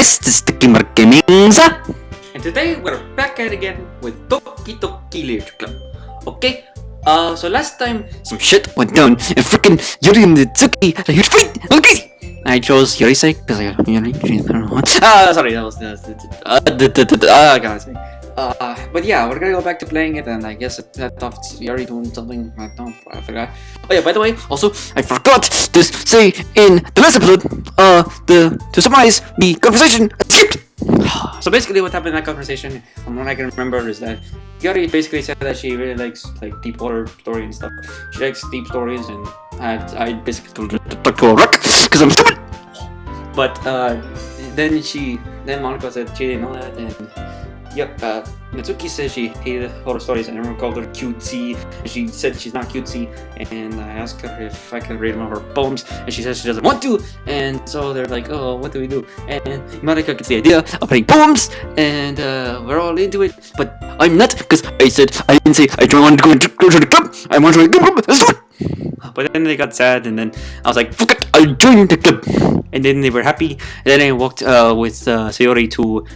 guys, this is Thegamergamingza, and today we're back at it again with Doki Doki Literature Club. Okay, so last time some shit went down and freaking Yuri and Tsuki had a huge fight. Okay, I chose Yuri's side because I got Yuri. Sorry, that was but yeah, we're gonna go back to playing it, and I guess that off Yuri doing something. I forgot. Oh yeah, by the way, also I forgot to say in the last episode, to summarize the conversation I skipped. So basically, what happened in that conversation, from what I can remember, is that Yuri basically said that she really likes like deep horror story and stuff. She likes deep stories, and I basically told her to talk to a rock because I'm stupid. But then Monica said she didn't know that, and Natsuki says she hated horror stories, and everyone called her cutesy, and she said she's not cutesy, and I asked her if I could read one of her poems, and she says she doesn't want to, and so they're like, oh, what do we do? And Monica gets the idea of writing poems, and we're all into it, but I'm not, because I didn't say I don't want to go to the club, I want to go to the club, let's do it! But then they got sad, and then I was like, fuck it, I'll join the club! And then they were happy, and then I walked with Sayori to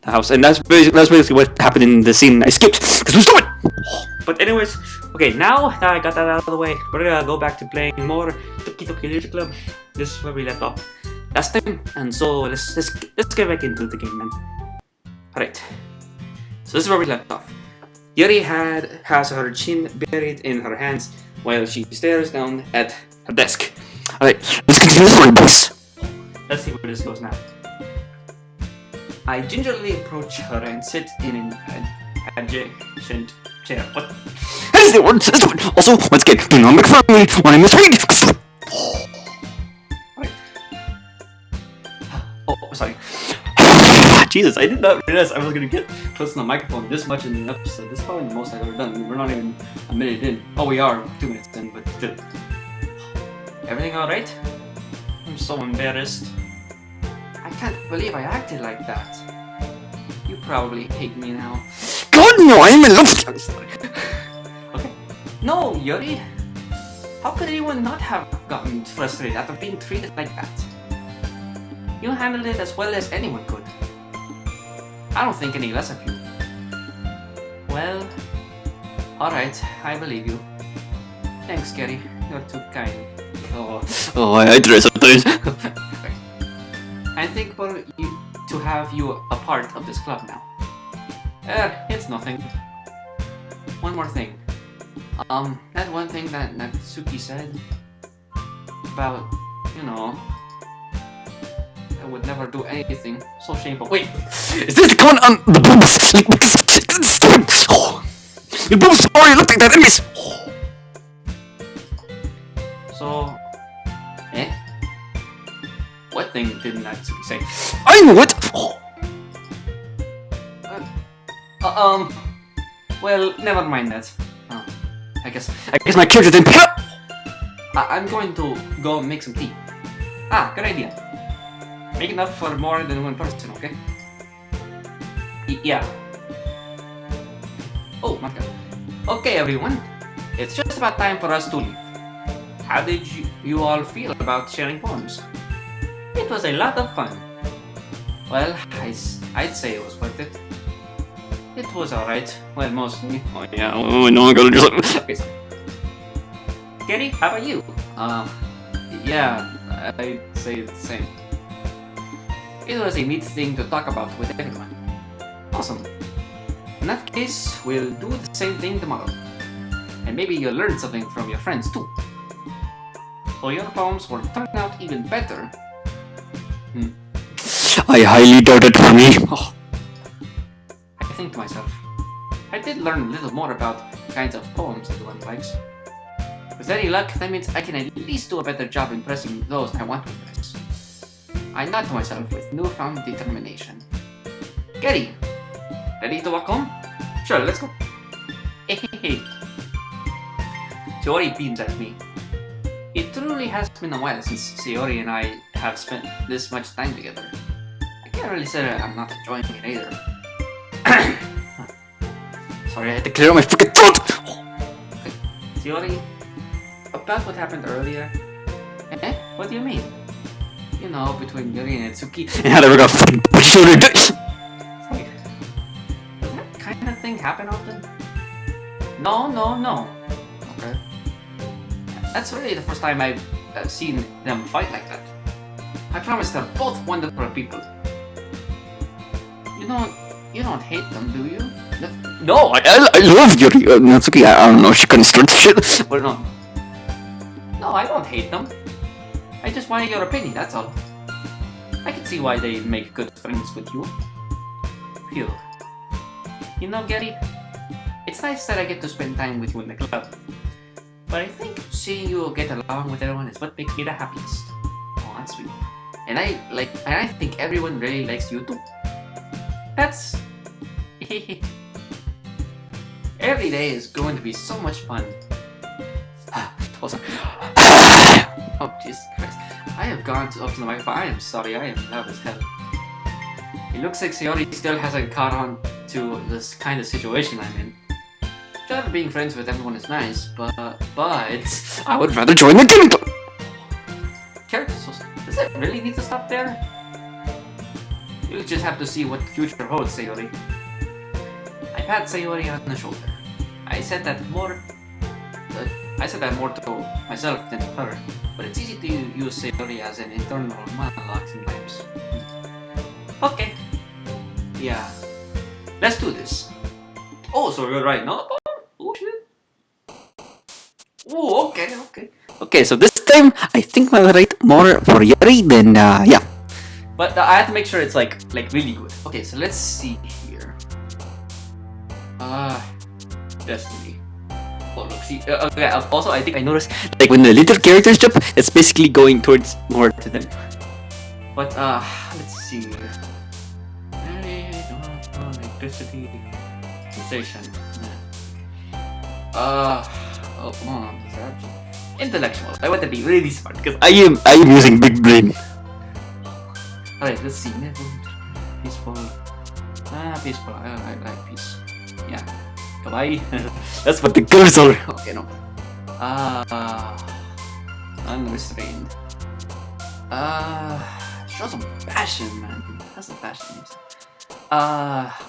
the house, and that's basically what happened in the scene I skipped because we're stupid. But anyways, okay, now that I got that out of the way, we're gonna go back to playing more Doki Doki Literature Club. This is where we left off last time, and so let's get back into the game, man. Alright, so this is where we left off. Yuri has her chin buried in her hands while she stares down at her desk. Alright, let's continue the story, boys. Let's see where this goes now. I gingerly approach her and sit in an adjacent chair. What? That is the word! Also, once again, do not make fun of me when I misread! Oh, sorry. Jesus, I did not realize I was gonna get close to the microphone this much in the episode. This is probably the most I've ever done. We're not even a minute in. Oh, we are 2 minutes in, but still. Everything alright? I'm so embarrassed. I can't believe I acted like that. You probably hate me now. God, no, I'm in love with you. Okay. No, Yuri. How could anyone not have gotten frustrated after being treated like that? You handled it as well as anyone could. I don't think any less of you. Well, alright, I believe you. Thanks, Gary. You're too kind. Oh, I try sometimes. I think for you to have you a part of this club now. It's nothing. One more thing. That one thing that Natsuki said about, you know, I would never do anything. So shameful. Wait, is this the con on the boobs? The boobs already look like that enemies. So, what thing did Natsuki say? I know it! Well, never mind that. I guess my character didn't pick up! I'm going to go make some tea. Good idea. Make enough for more than one person, okay? Yeah. Oh my god. Okay, everyone. It's just about time for us to leave. How did you all feel about sharing poems? It was a lot of fun. Well, I'd say it was worth it. It was alright. Well, mostly. Oh yeah, no one gonna do something. Okay, Gary, how about you? Yeah, I'd say the same. It was a neat thing to talk about with everyone. Awesome. In that case, we'll do the same thing tomorrow. And maybe you'll learn something from your friends too. So your poems will turn out even better. I highly doubt it for me. I think to myself, I did learn a little more about the kinds of poems everyone likes. With any luck, that means I can at least do a better job impressing those I want to impress. I nod to myself with newfound determination. Gary, ready to walk home? Sure, let's go. Hey. Sayori beams at me. It truly has been a while since Sayori and I have spent this much time together. I can't really say that I'm not enjoying it either. Sorry, I had to clear my freaking throat! Okay. Sayori, about what happened earlier? What do you mean? You know, between Yuri and Itsuki. And how they were gonna fucking push you. Wait, does that kind of thing happen often? No. Okay. That's really the first time I've seen them fight like that. I promise they're both wonderful people. You don't hate them, do you? No, I love Yuri. Natsuki, I don't know, she couldn't start shit. But no, I don't hate them. I just wanted your opinion, that's all. I can see why they make good friends with you. Phew. You know, Gary, it's nice that I get to spend time with you in the club. But I think seeing you get along with everyone is what makes me the happiest. Oh, that's sweet. And I think everyone really likes you too. That's... Every day is going to be so much fun. Oh, sorry. Oh, Jesus Christ. I have gone up to the microphone. I am sorry, I am loud as hell. It looks like Sayori still hasn't caught on to this kind of situation I'm in. Sure, being friends with everyone is nice, but I would rather join the gaming club! Characters, does it really need to stop there? You'll just have to see what the future holds, Sayori. I pat Sayori on the shoulder. I said that more to myself than to her, but it's easy to use Sayori as an internal monologue sometimes. Okay. Yeah. Let's do this. Oh, so you're right, no? Oh, shit. Oh, okay. Okay, so this time, I think I'll write more for Yuri than, yeah. But I have to make sure it's like really good. Okay, so let's see here. Destiny. Oh, look, see. Okay, also, I think I noticed, like, when the little characters jump, it's basically going towards more to them. But, let's see. Electricity. Sensation. Oh, come on. Intellectual. I want to be really smart because I am using big brain. Alright, let's see. Peaceful. Peaceful. I like peace. Yeah. Kawaii. That's what the girls are. Okay, no. Unrestrained. Show some passion, man. That's the passion.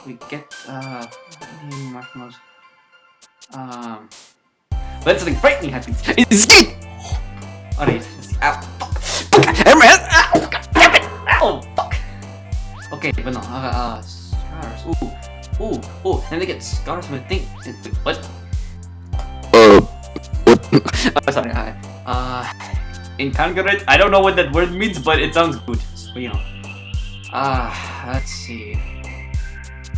We get, marshmallows. But something frightening happens. It's deep! Alright, let's see. Ow, fuck! Ow, fuck! Okay, but no, scars. Ooh, then they get scars from a thing. What? What? Sorry, incongruent? I don't know what that word means, but it sounds good. So, you know. Let's see.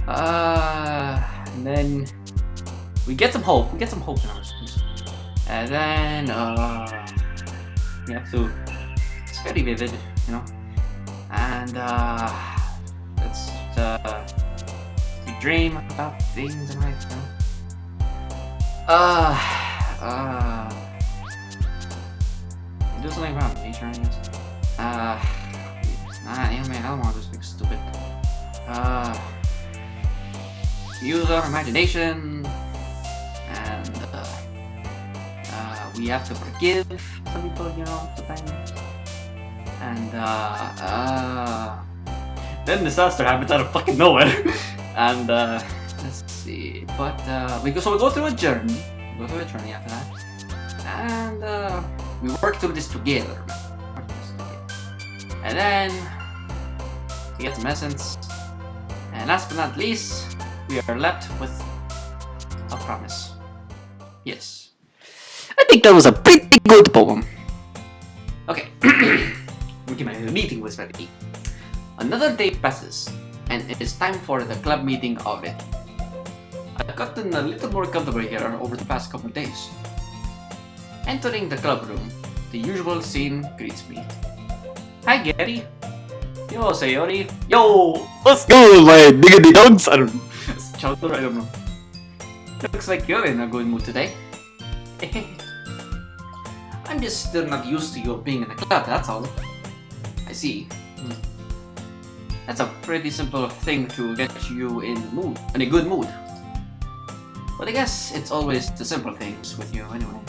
And then we get some hope. In our schools. And then we have to. It's very vivid, you know. And let's we dream about things in life, you know. Do something around nature, I guess. Anime, I don't want to do something stupid. Use our imagination, and we have to forgive some people, you know, sometimes. And then disaster happens out of fucking nowhere. And let's see, but we go through a journey. After that, and we work through this together. And then we get some essence, and last but not least, we are left with a promise. Yes, I think that was a pretty good poem. Okay, okay, my meeting was ready. Another day passes, and it is time for the club meeting already. I've gotten a little more comfortable here over the past couple of days. Entering the club room, the usual scene greets me. Hi, Gary. Yo, Sayori. Yo, what's good, my diggity dogs? I don't know. Chowder, I don't know. Looks like you're in a good mood today. I'm just still not used to you being in the club, that's all. I see. That's a pretty simple thing to get you in a good mood. But I guess it's always the simple things with you anyway.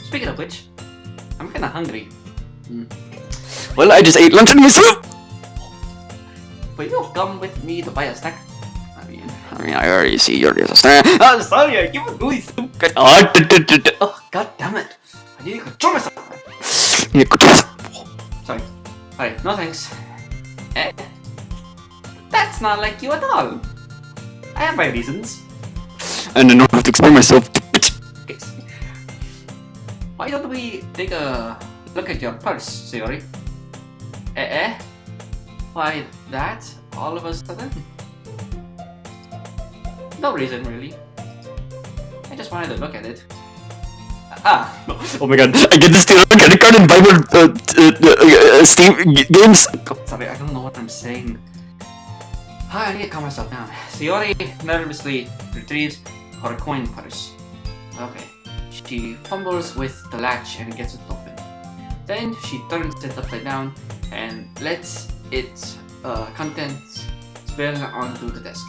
Speaking of which, I'm kinda hungry. Well, I just ate lunch in my soup! But you'll come with me to buy a snack? I mean, I already see Yuri as a snack. I'm sorry, I give a gooey soup. Oh, god damn it. I need to control myself. Sorry. Alright, no thanks. That's not like you at all. I have my reasons. And I know how to explain myself. Okay. Why don't we take a look at your purse, Yuri? Why that? All of a sudden? No reason, really. I just wanted to look at it. Oh my god, I get this credit card in Bible Steam games. Sorry, I don't know what I'm saying. I need to calm myself down. Yuri nervously retrieves her coin purse. Okay. She fumbles with the latch and gets it open. Then she turns it upside down and lets its contents spill onto the desk.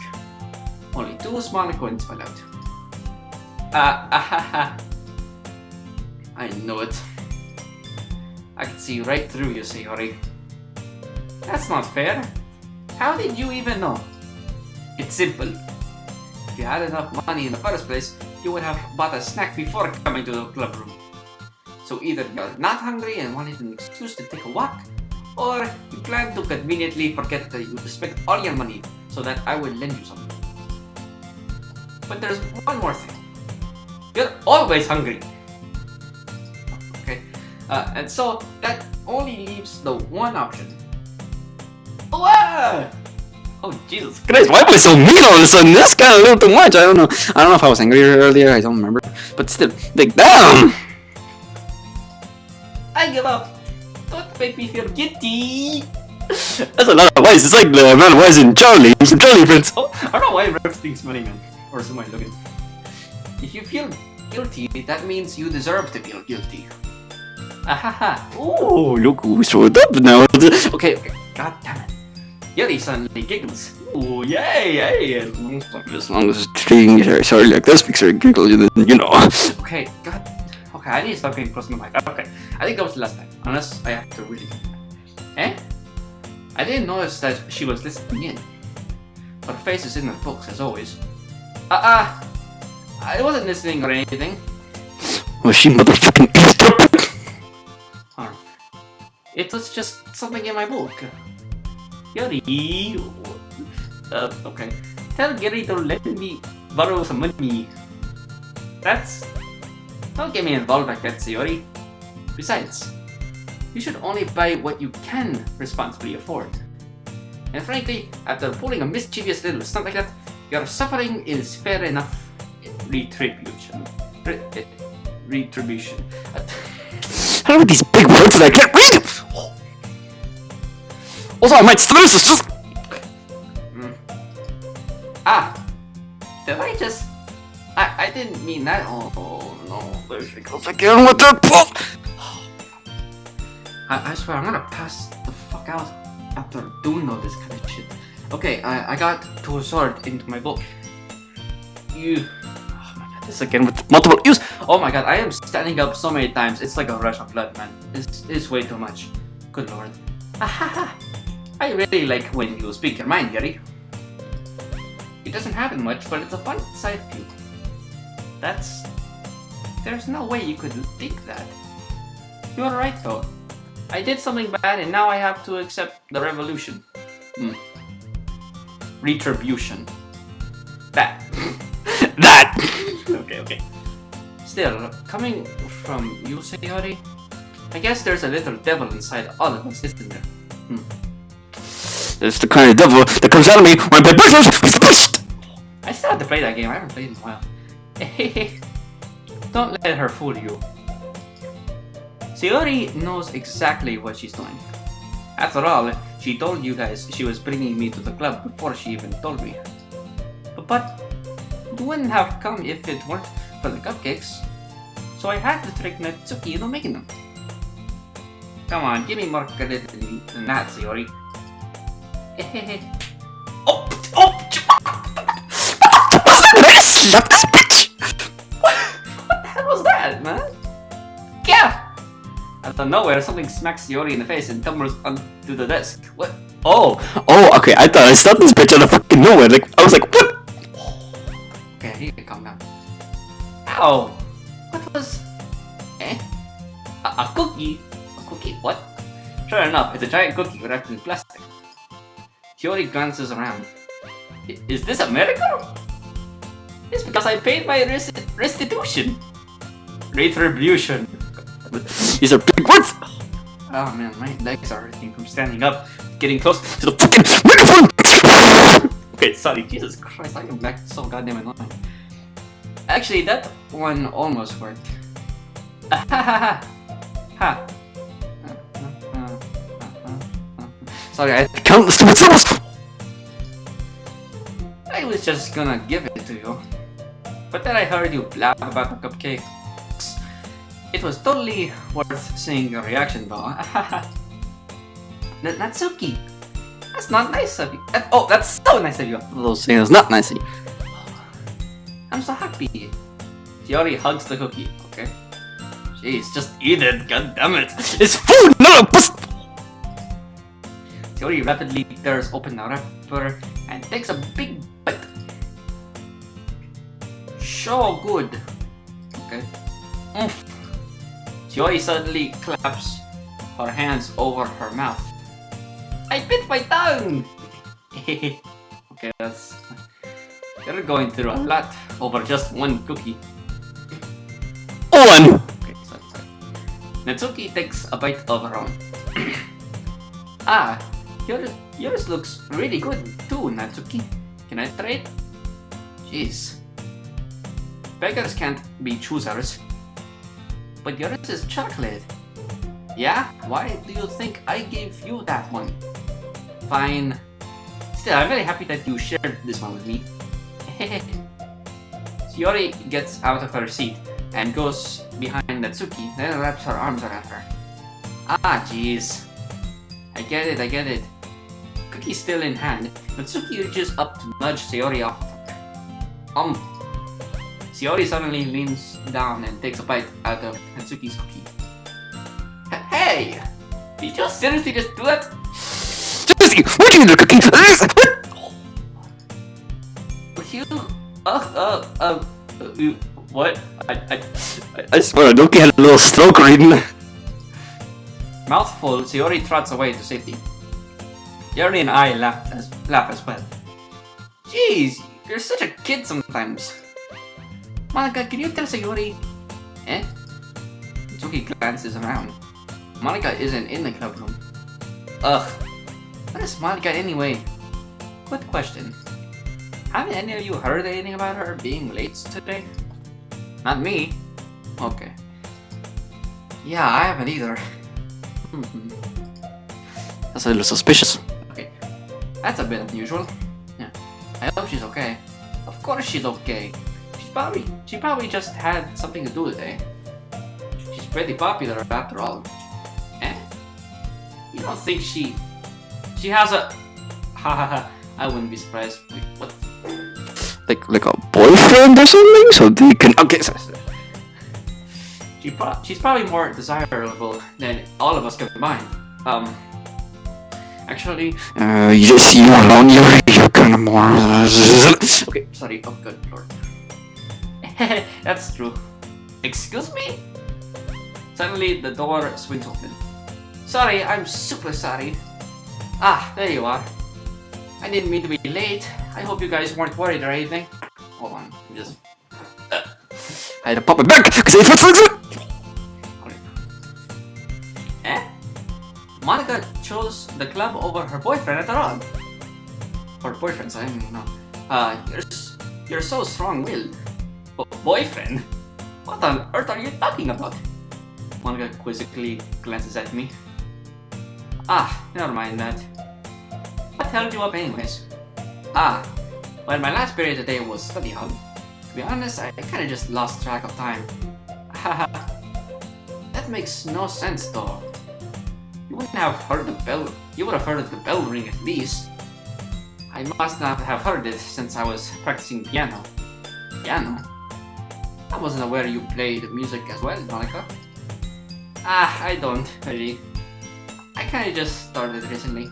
Only 2 small coins fall out. I know it. I can see right through you, Sayori. That's not fair. How did you even know? It's simple. If you had enough money in the first place, you would have bought a snack before coming to the club room. So either you're not hungry and wanted an excuse to take a walk, or you plan to conveniently forget that you spent all your money so that I would lend you something. But there's one more thing. You're always hungry. Okay, and so that only leaves the one option. Oh Jesus Christ! Why am I so mean all of a sudden? That's kind of a little too much. I don't know. I don't know if I was angry earlier. I don't remember. But still, like, damn! I give up. Don't make me feel guilty. That's a lot of voice. It's like the amount of voice in Charlie from Charlie Friends. Oh, I don't know why everything's funny, man. Or somebody looking. If you feel guilty, that means you deserve to feel guilty. Ahaha. Oh, look who showed up now. Okay. God damn it. Yuri suddenly giggles. Oh, yay. As long as it's treating sorry like this makes her giggle, then you know. Okay, God. Okay, I need to stop getting close to the mic. Okay, I think that was the last time. Unless I have to really. I didn't notice that she was listening in. Her face is in her books, as always. I wasn't listening or anything. Was she motherfucking eavesdropping? It was just something in my book. Yuri. Okay. Tell Yuri to let me borrow some money. Don't get me involved like that, Yuri. Besides, you should only buy what you can responsibly afford. And frankly, after pulling a mischievous little stunt like that, your suffering is fair enough retribution. Retribution. I don't know these big words that I can't read! Also, I might snooze! Did I just... I didn't mean that. Oh no, there's because again with that puff! I swear, I'm gonna pass the fuck out after doing all this kind of shit. Okay, I got to a sword into my book. Oh my god, this again with multiple use. Oh my god, I am standing up so many times. It's like a rush of blood, man. It's way too much. Good lord. I really like when you speak your mind, Yuri. It doesn't happen much, but it's a fun side view. There's no way you could think that. You're right though. I did something bad and now I have to accept the revolution. Retribution. That. Okay. Still, coming from you, Sayori, I guess there's a little devil inside all of us, isn't there? It's the kind of devil that comes out of me when my business is pushed! I still have to play that game, I haven't played it in a while. Don't let her fool you. Sayori knows exactly what she's doing. After all, she told you guys she was bringing me to the club before she even told me. But you wouldn't have come if it weren't for the cupcakes. So I had to trick Natsuki into making them. Come on, give me more credit than that, Sayori. Shut that bitch! What the hell was that, man? Yeah! At out of nowhere, something smacks Yuri in the face and tumbles onto the desk. What? Oh, okay. I thought I saw this bitch out of fucking nowhere. Like, I was like, what? Okay, I need to calm down. Ow! What was... Eh? A cookie? A cookie? What? Sure enough, it's a giant cookie wrapped in plastic. Yuri glances around. Is this a miracle? It's because I paid my restitution. Retribution. These are big words. Oh man, my legs are hurting from standing up, getting close to the fucking Microphone. Okay, sorry, Jesus Christ, I am back so goddamn annoying. Actually, that one almost worked. Ha ha ha. Sorry, I Count the stupid syllables. was just gonna give it to you. But then I heard you blab about the cupcake. It was totally worth seeing your reaction though. Natsuki, that's not nice of you. Oh, that's so nice of you. Those things not nice. I'm so happy. Yuri hugs the cookie, okay? Jeez, just eat it, god damn it. It's food, not a pussy. Yuri rapidly tears open the wrapper and takes a big bite. So good. Okay. Yuri suddenly claps her hands over her mouth. I bit my tongue! Okay, that's... You're going through a lot over just one cookie. One! Okay, sorry. Natsuki takes a bite of her own. Ah, yours looks really good too, Natsuki. Can I try it? Jeez. Beggars can't be choosers. But yours is chocolate. Yeah? Why do you think I gave you that one? Fine. Still, I'm very happy that you shared this one with me. Yuri gets out of her seat and goes behind Natsuki, then wraps her arms around her. Ah, jeez. I get it. Cookie still in hand, Natsuki reaches up to nudge Sayori off. Sayori suddenly leans down and takes a bite out of Natsuki's cookie. Hey! Did you seriously just do that? Natsuki, what do you do, cookie? You, what? I swear, Doki had a little stroke reading. Mouthful, Sayori trots away to safety. Yuri and I laugh as well. Jeez, you're such a kid sometimes. Monica, can you tell Sayori? Eh? Natsuki glances around. Monica isn't in the club room. Ugh. What is Monica anyway? Good question. Haven't any of you heard anything about her being late today? Not me. Okay. Yeah, I haven't either. That's a little suspicious. Okay. That's a bit unusual. Yeah. I hope she's okay. Of course she's okay. She probably just had something to do today. She's pretty popular after all. Eh? You don't think she has a... Hahaha, I wouldn't be surprised. Wait, what? Like a boyfriend or something? So they can... Okay, She's probably more desirable than all of us combined. Actually... yes, you alone, you're kind of more... Okay, sorry, oh good lord. That's true. Excuse me? Suddenly, the door swings open. Sorry, I'm super sorry. Ah, there you are. I didn't mean to be late. I hope you guys weren't worried or anything. Hold on, just... I had to pop it back, because I felt so... Eh? Monica chose the club over her boyfriend after all. Or boyfriends, I don't know. You're so strong-willed. Boyfriend? What on earth are you talking about? Monica quizzically glances at me. Ah, never mind that. What held you up anyways? Ah, well, my last period today was study hall. To be honest, I kinda just lost track of time. Haha. That makes no sense though. You wouldn't have heard the bell. You would have heard the bell ring at least. I must not have heard it since I was practicing piano. Piano? I wasn't aware you played music as well, Monica. I don't really. I kinda just started recently.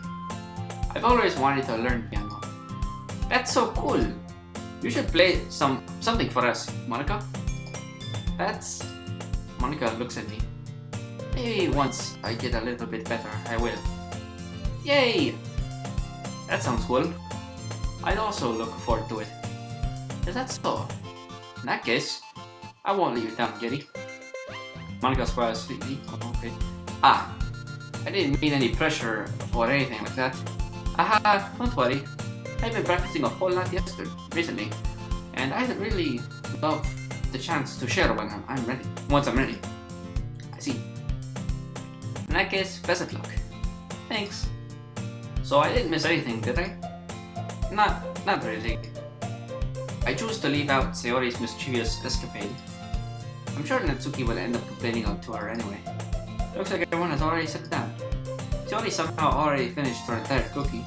I've always wanted to learn piano. That's so cool. You should play something for us, Monica. Monica looks at me. Maybe once I get a little bit better, I will. Yay! That sounds cool. I'd also look forward to it. Is that so? In that case, I won't leave you down, Yuri. Monica smiles sweetly. Oh, okay. I didn't mean any pressure or anything like that. Don't worry. I've been practicing a whole lot recently, and I'd really love the chance to share when I'm ready. Once I'm ready. I see. In that case, best of luck. Thanks. So I didn't miss anything, did I? Not really. I choose to leave out Sayori's mischievous escapade. I'm sure Natsuki will end up complaining to her anyway. Looks like everyone has already sat down. Sayori somehow already finished her entire cookie.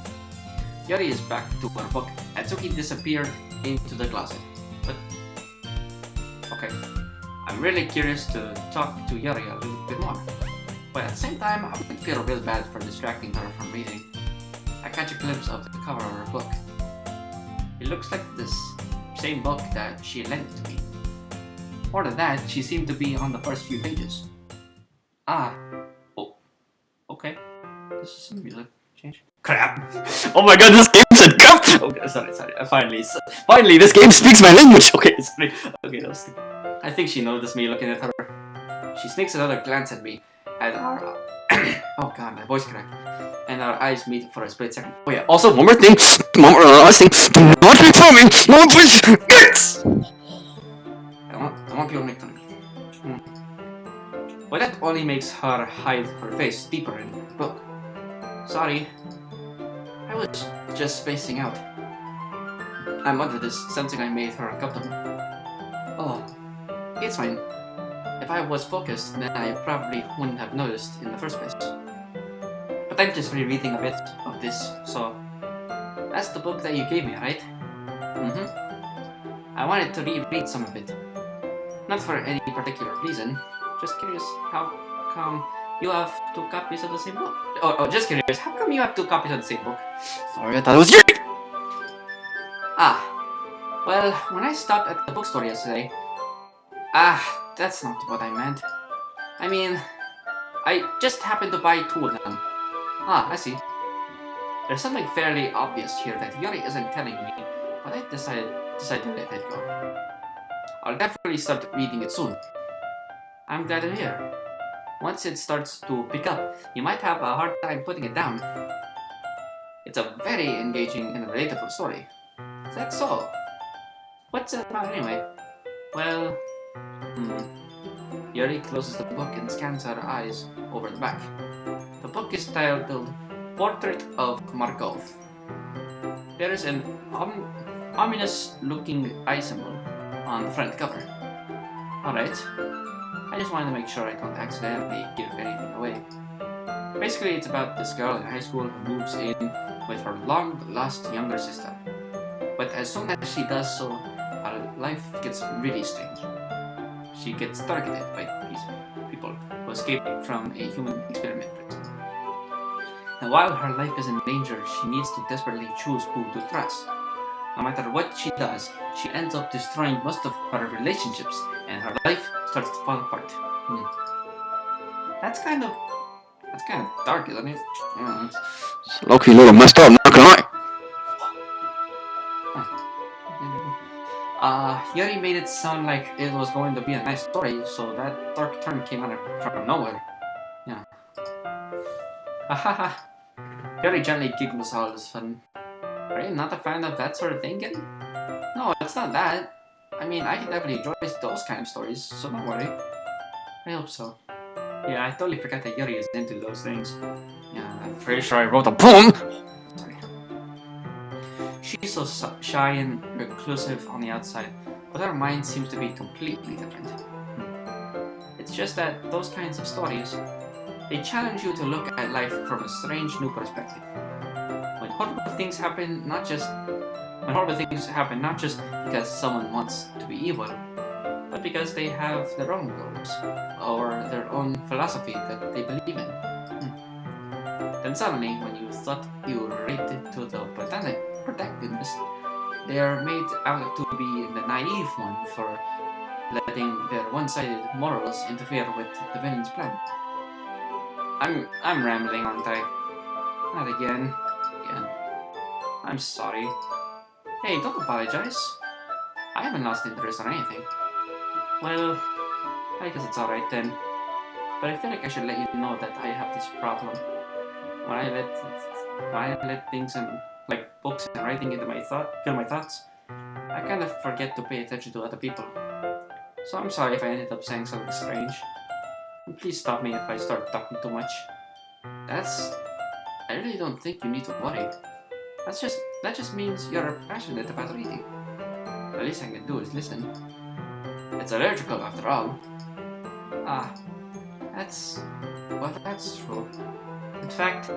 Yuri is back to her book. Natsuki disappeared into the closet. But okay. I'm really curious to talk to Yuri a little bit more. But at the same time, I would feel real bad for distracting her from reading. I catch a glimpse of the cover of her book. It looks like this same book that she lent to me. More than that, she seemed to be on the first few pages. Oh, okay. This is some music change. Crap! Oh my god, this game said crap! Okay, sorry. Finally, this game speaks my language! Okay, sorry. Okay, that was stupid. I think she noticed me looking at her. She sneaks another glance at me, and our oh god, my voice cracked. And our eyes meet for a split second. Oh yeah. Also, one more thing. One more last thing. Do not make fun of me! No one, please! Yes! I don't want people to make fun of me. But that only makes her hide her face deeper in the book. Sorry. I was just spacing out. I'm under this, sensing I made her uncomfortable. Oh, it's fine. If I was focused, then I probably wouldn't have noticed in the first place. But I'm just rereading a bit of this, so... That's the book that you gave me, right? I wanted to reread some of it. Not for any particular reason. Just curious, how come you have 2 copies of the same book? Oh, just curious, how come you have 2 copies of the same book? Sorry, I thought it was you! Well, when I stopped at the bookstore yesterday... that's not what I meant. I mean, I just happened to buy 2 of them. I see. There's something fairly obvious here that Yuri isn't telling me, but I decided to let it go. I'll definitely start reading it soon. I'm glad to hear. Once it starts to pick up, you might have a hard time putting it down. It's a very engaging and relatable story. Is that so? What's it about anyway? Well, Yuri closes the book and scans her eyes over the back. The book is titled Portrait of Markov. There is an ominous-looking eye symbol on the front cover. Alright, I just wanted to make sure I don't accidentally give anything away. Basically, it's about this girl in high school who moves in with her long-lost younger sister. But as soon as she does so, her life gets really strange. She gets targeted by these people who escaped from a human experiment. And while her life is in danger, she needs to desperately choose who to trust. No matter what she does, she ends up destroying most of her relationships, and her life starts to fall apart. That's kind of dark, isn't it? Yeah, It's low-key a little messed up, not gonna lie. Yuri made it sound like it was going to be a nice story, so that dark turn came out from nowhere. Yeah. Hahaha. Yuri gently giggles all of a sudden. Are you not a fan of that sort of thing, Yuri? No, it's not that. I mean, I can definitely enjoy those kind of stories, so don't worry. I hope so. Yeah, I totally forgot that Yuri is into those things. Yeah, I'm pretty sure I wrote a poem! Sorry. She's so shy and reclusive on the outside, but her mind seems to be completely different. It's just that those kinds of stories, they challenge you to look at life from a strange new perspective. When horrible things happen not just because someone wants to be evil, but because they have their own goals, or their own philosophy that they believe in. Then suddenly, when you thought you related to the protagonist, they are made out to be the naive one for letting their one-sided morals interfere with the villain's plan. I'm rambling, aren't I? Not again. I'm sorry. Hey, don't apologize. I haven't lost interest or anything. Well, I guess it's alright then. But I feel like I should let you know that I have this problem. When I let things like books and writing into fill my thoughts, I kind of forget to pay attention to other people. So I'm sorry if I ended up saying something strange. And please stop me if I start talking too much. I really don't think you need to worry. That just means you're passionate about reading. The least I can do is listen. It's allergical after all. That's true. In fact,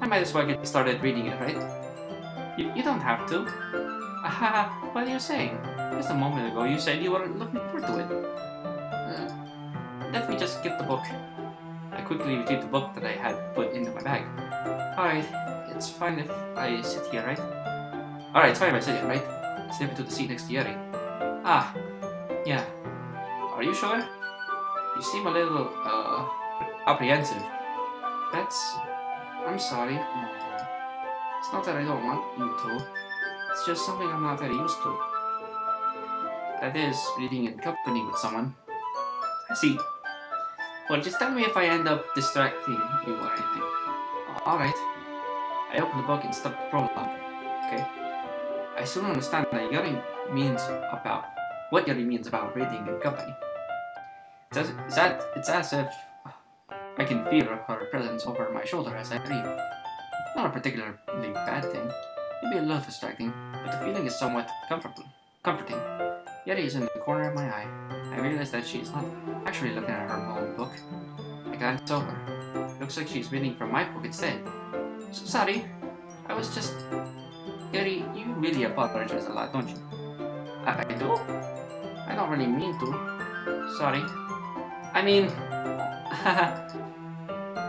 I might as well get started reading it, right? You don't have to. What are you saying? Just a moment ago you said you were looking forward to it. Let me just get the book. I quickly retrieved the book that I had put into my bag. Alright, it's fine if I sit here, right? Alright, it's fine if I sit here, right? Slip into the seat next to Yuri. Yeah. Are you sure? You seem a little, apprehensive. I'm sorry. It's not that I don't want you to. It's just something I'm not very used to. That is, reading in company with someone. I see. Well, just tell me if I end up distracting you or anything. Alright. I opened the book and stopped the prologue. Okay. I soon understand that what Yuri means about reading in company. It's as if I can feel her presence over my shoulder as I read. Not a particularly bad thing. Maybe a little distracting, but the feeling is somewhat comforting. Yuri is in the corner of my eye. I realize that she's not actually looking at her own book. I glance over. Looks like she's reading from my book instead. Sorry, I was just... Yuri, you really apologize a lot, don't you? I do? I don't really mean to. Sorry. I mean...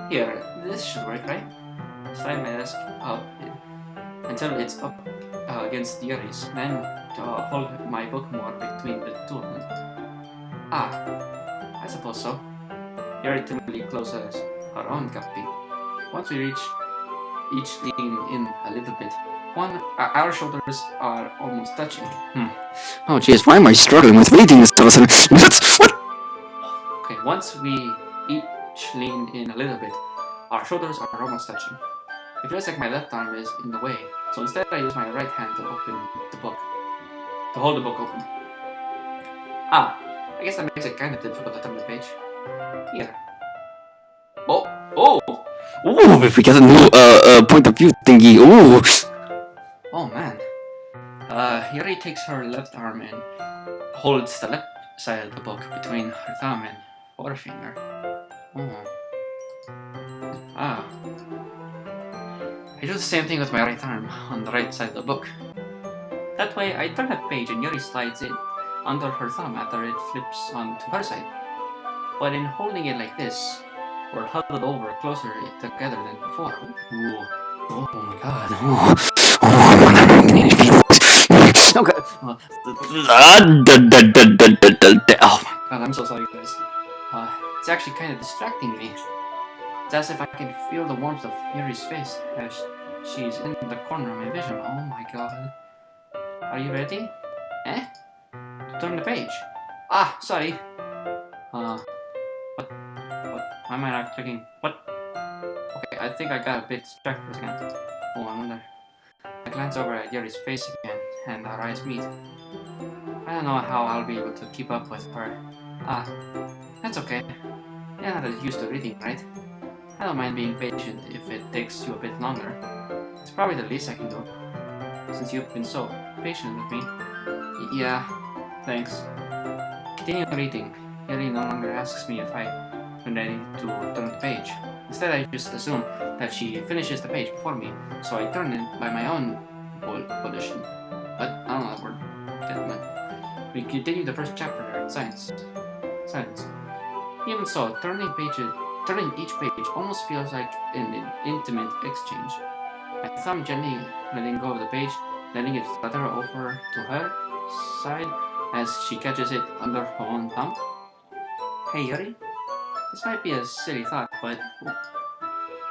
Here, this should work, right? Slide my desk up until it's up against Yuri's, then hold my book more between the two of them. I suppose so. Yuri timidly closes her own copy. Once we reach each lean in a little bit, our shoulders are almost touching. Oh jeez, why am I struggling with reading this all of a sudden? What? Okay, once we each lean in a little bit, our shoulders are almost touching. It feels like my left arm is in the way, so instead I use my right hand to open the book. To hold the book open. I guess that makes it kind of difficult to turn the page. Here. Oh! Ooh, if we get a new point of view thingy, ooh! Oh man. Yuri takes her left arm and holds the left side of the book between her thumb and forefinger. I do the same thing with my right arm on the right side of the book. That way, I turn the page and Yuri slides it under her thumb after it flips onto her side. But in holding it like this, we're huddled over closer together than before. Ooh. Oh my god. Okay. Oh my god, I'm so sorry guys. It's actually kind of distracting me. It's as if I can feel the warmth of Yuri's face as she's in the corner of my vision. Oh my god. Are you ready? Turn the page. Sorry. What? Why am I not clicking? What? Okay, I think I got a bit distracted for a second. Oh, I wonder. I glance over at Yuri's face again, and our eyes meet. I don't know how I'll be able to keep up with her. That's okay. You're not as used to reading, right? I don't mind being patient if it takes you a bit longer. It's probably the least I can do, since you've been so patient with me. Yeah, thanks. Continuing reading, Yuri no longer asks me if I'm ready to turn the page. Instead, I just assume that she finishes the page before me, so I turn it by my own volition. But I don't know that word. we continue the first chapter in silence. Even so, turning each page almost feels like an intimate exchange. My thumb gently letting go of the page, letting it flutter over to her side as she catches it under her own thumb. Hey Yuri, this might be a silly thought, but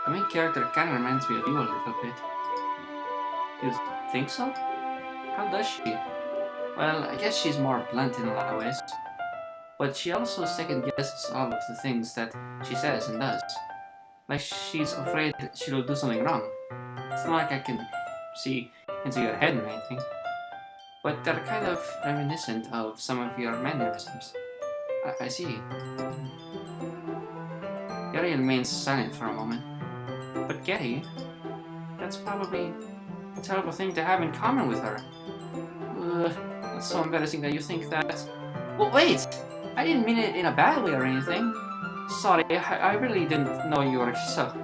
the main character kinda reminds me of you a little bit. You think so? How does she? Well, I guess she's more blunt in a lot of ways. But she also second guesses all of the things that she says and does. Like she's afraid she'll do something wrong. It's not like I can see into your head or anything. But they're kind of reminiscent of some of your mannerisms. I see. Yuri remains silent for a moment. But Getty, that's probably a terrible thing to have in common with her. It's so embarrassing that you think that. Well, wait! I didn't mean it in a bad way or anything. Sorry, I really didn't know you were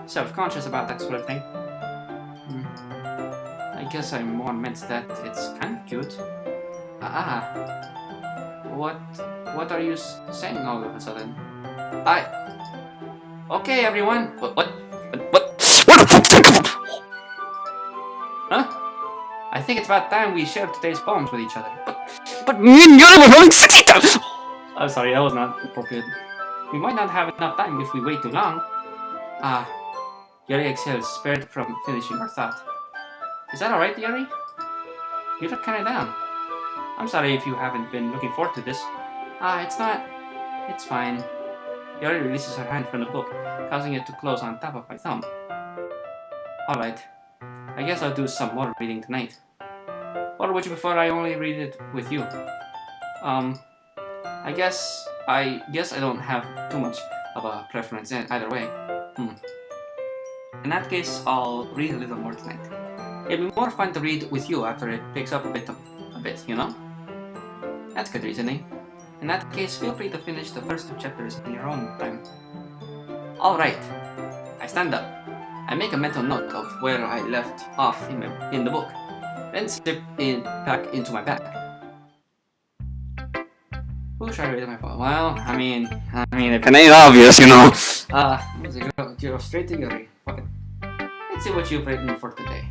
self-conscious about that sort of thing. I guess I more meant that it's kind of cute. What are you saying all of a sudden? Okay, everyone. What the fuck? Huh? I think it's about time we shared today's poems with each other. But me and Yuri were having sex. I'm sorry, that was not appropriate. We might not have enough time if we wait too long. Yuri exhales, spared from finishing her thought. Is that alright, Yuri? You look kinda down. I'm sorry if you haven't been looking forward to this. It's not. It's fine. Yuri releases her hand from the book, causing it to close on top of my thumb. Alright. I guess I'll do some more reading tonight. Or would you prefer I only read it with you? I guess I don't have too much of a preference either way. In that case, I'll read a little more tonight. It'll be more fun to read with you after it picks up a bit, you know? That's good reasoning. In that case, feel free to finish the first 2 chapters in your own time. Alright. I stand up. I make a mental note of where I left off in the book, then slip back into my bag. Who should I read my phone? Well, I mean, It ain't obvious, you know. Go straight to Yuri. Fuck it. Let's see what you've written for today.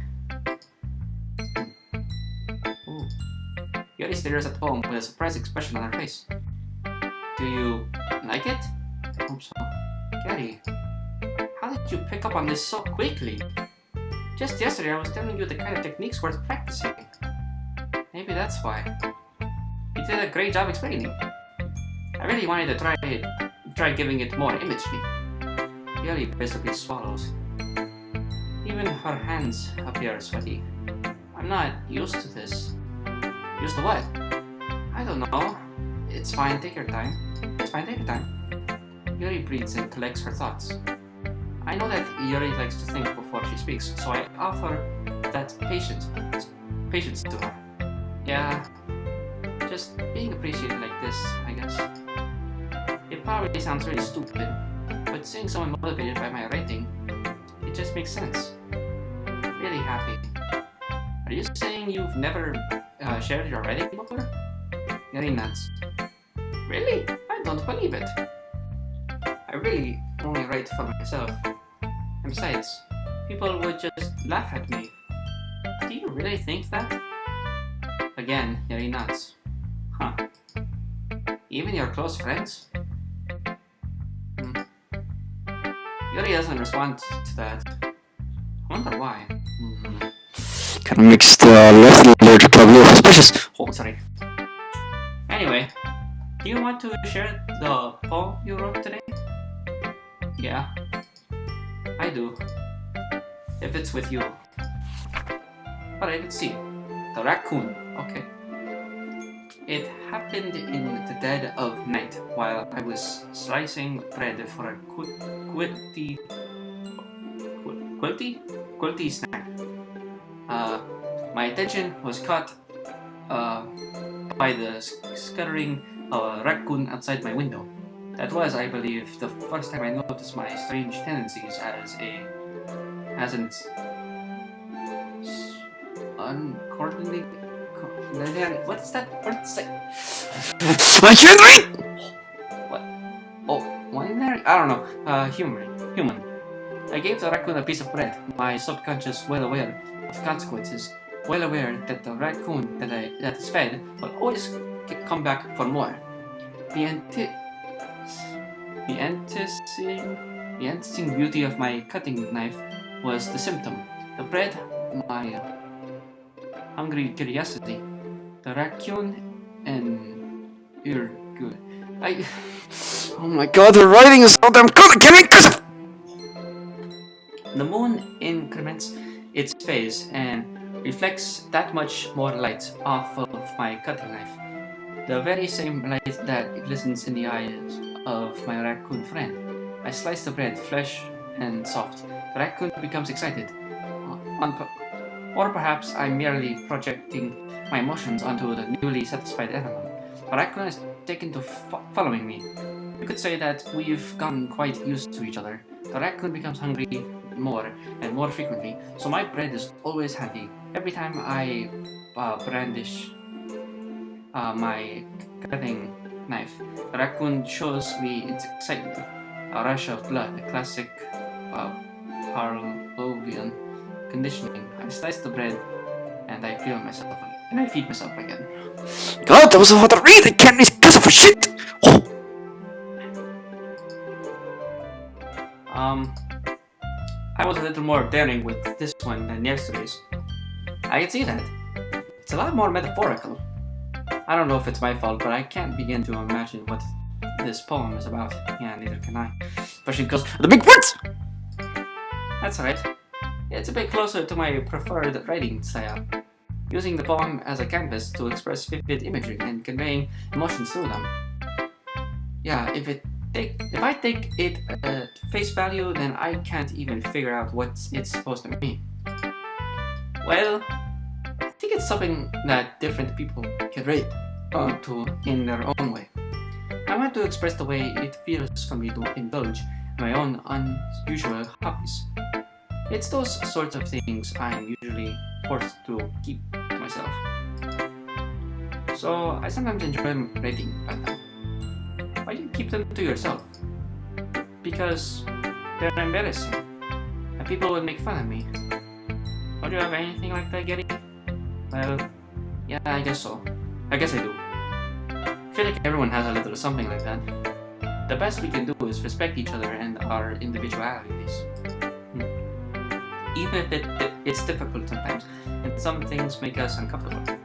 Ooh. Yuri stares at the poem with a surprised expression on her face. Do you like it? I hope so. Yuri, how did you pick up on this so quickly? Just yesterday I was telling you the kind of techniques worth practicing. Maybe that's why. You did a great job explaining. I really wanted to try giving it more imagery. Yuri basically swallows. Even her hands appear sweaty. I'm not used to this. Used to what? I don't know. It's fine, take your time. Yuri breathes and collects her thoughts. I know that Yuri likes to think before she speaks, so I offer that patience to her. Yeah, just being appreciated like this, I guess. It probably sounds really stupid, but seeing someone motivated by my writing, it just makes sense. Really happy. Are you saying you've never shared your writing before? Yuri nods. Really? I don't believe it. I really only write for myself. And besides, people would just laugh at me. Do you really think that? Again, Yuri nods. Huh. Even your close friends? Yuri doesn't respond to that. I wonder why. Kinda makes the less allergic probably suspicious. Oh, sorry. Anyway, do you want to share the poem you wrote today? Yeah, I do. If it's with you. Alright, let's see. The raccoon. Okay. It happened in the dead of night while I was slicing bread for a quilty snack. My attention was caught by the scuttering of a raccoon outside my window. That was, I believe, the first time I noticed my strange tendencies as an What is that? What's that? I can't read! What? Oh, ordinary? I don't know. Human. I gave the raccoon a piece of bread. My subconscious, well aware of consequences, well aware that the raccoon that is fed will always come back for more. The interesting beauty of my cutting knife was the symptom. The bread, my hungry curiosity. The raccoon and you're good. Oh my god, the writing is so damn good, I can't read cursive! The moon increments its phase and reflects that much more light off of my cutting knife. The very same light that glistens in the eyes of my raccoon friend. I slice the bread, fresh and soft. The raccoon becomes excited. Or perhaps I'm merely projecting my emotions onto the newly satisfied animal. The raccoon is taken to following me. You could say that we've gotten quite used to each other. The raccoon becomes hungry more and more frequently, so my bread is always handy. Every time I brandish my cutting knife, the raccoon shows me its excitement. A rush of blood, a classic Pavlovian conditioning. I slice the bread and I feed myself again. God, that was so hard to read, I can't read cursive for shit! Oh. I was a little more daring with this one than yesterday's. I can see that. It's a lot more metaphorical. I don't know if it's my fault, but I can't begin to imagine what this poem is about. Yeah, neither can I. Especially because The big words! that's alright. It's a bit closer to my preferred writing style. Using the poem as a canvas to express vivid imagery and conveying emotions through them. Yeah, if I take it at face value, then I can't even figure out what it's supposed to mean. Well, I think it's something that different people can relate to in their own way. I want to express the way it feels for me to indulge in my own unusual hobbies. It's those sorts of things I'm usually forced to keep to myself. So I sometimes enjoy writing about them. Why do you keep them to yourself? Because they're embarrassing, and people would make fun of me. Don't you have anything like that, Gary? Well, yeah, I guess so. I guess I do. I feel like everyone has a little something like that. The best we can do is respect each other and our individualities. Even if it's difficult sometimes, and some things make us uncomfortable.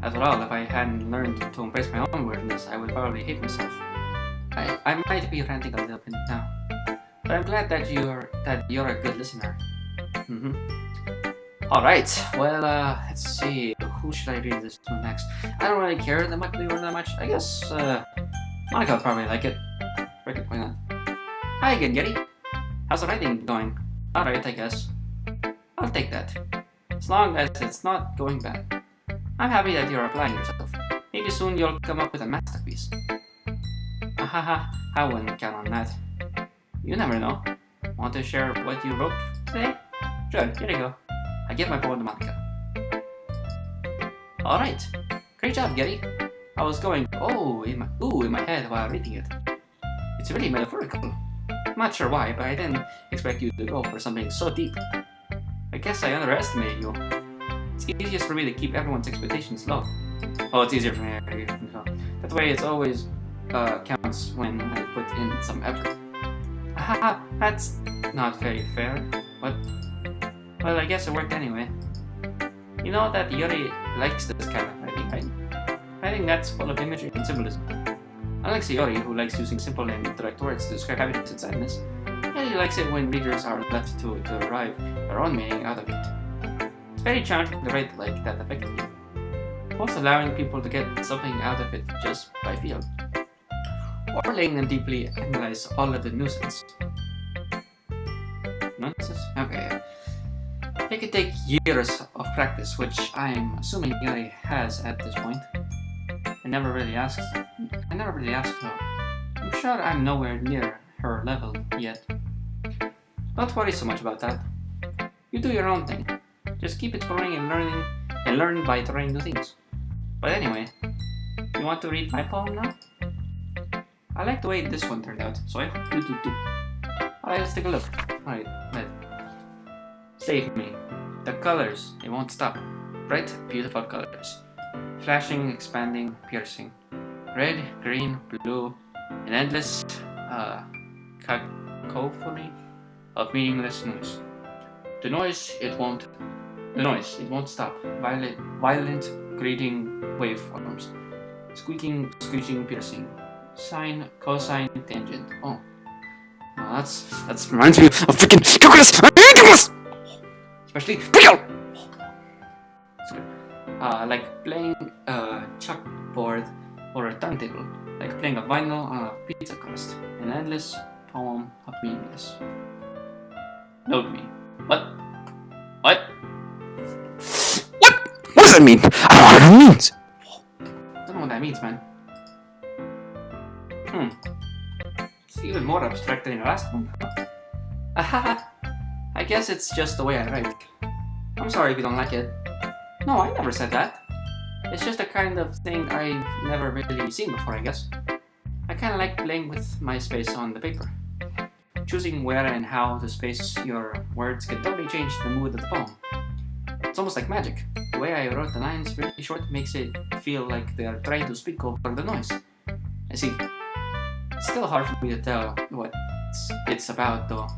After all, if I hadn't learned to embrace my own weirdness, I would probably hate myself. I might be ranting a little bit now, but I'm glad that you're a good listener. Alright, well, let's see, who should I read this to next? I don't really care that much. I guess, Monica will probably like it. Frick it, why not? Hi again, Yuri. How's the writing going? Alright, I guess. I'll take that. As long as it's not going bad. I'm happy that you're applying yourself. Maybe soon you'll come up with a masterpiece. Ahaha, I wouldn't count on that. You never know. Want to share what you wrote today? Sure, here you go. I give my poem to Monica. Alright. Great job, Gary. I was going in my head while reading it. It's really metaphorical. I'm not sure why, but I didn't expect you to go for something so deep. I guess I underestimated you. It's easiest for me to keep everyone's expectations low. Oh, it's easier for me. That way it's always counts when I put in some effort. Haha, that's not very fair. What? Well, I guess it worked anyway. You know that Yuri likes this kind of writing, right? I think that's full of imagery and symbolism. Unlike Yuri, who likes using simple and direct words to describe happiness and sadness, Yuri likes it when readers are left to derive their own meaning out of it. It's very challenging to write like that effectively, both allowing people to get something out of it just by feel, or letting them deeply analyze all of the nuisance. Nonsense? Okay. It could take years of practice, which I'm assuming Yuri has at this point. I never really asked her. I'm sure I'm nowhere near her level yet. Don't worry so much about that. You do your own thing. Just keep exploring and learn by trying new things. But anyway, you want to read my poem now? I like the way this one turned out, so I hope you do too. Alright, let's take a look. Alright, save me. The colors, they won't stop. Bright, beautiful colors. Flashing, expanding, piercing. Red, green, blue, an endless cacophony of meaningless noise. The noise, it won't stop. Violent, grating waveforms. Squeaking, screeching, piercing. Sine, cosine, tangent. Oh, that's reminds me of freaking calculus. I hate calculus. Especially pickle. Like playing a chalkboard or a turntable. Like playing a vinyl on a pizza crust. An endless poem of meaningless. Note me. What? What does that mean? I don't know what it means. I don't know what that means, man. It's even more abstract than the last one. I guess it's just the way I write. I'm sorry if you don't like it. No, I never said that. It's just a kind of thing I've never really seen before, I guess. I kinda like playing with my space on the paper. Choosing where and how to space your words can totally change the mood of the poem. It's almost like magic. The way I wrote the lines really short makes it feel like they are trying to speak over the noise. I see. It's still hard for me to tell what it's about, though.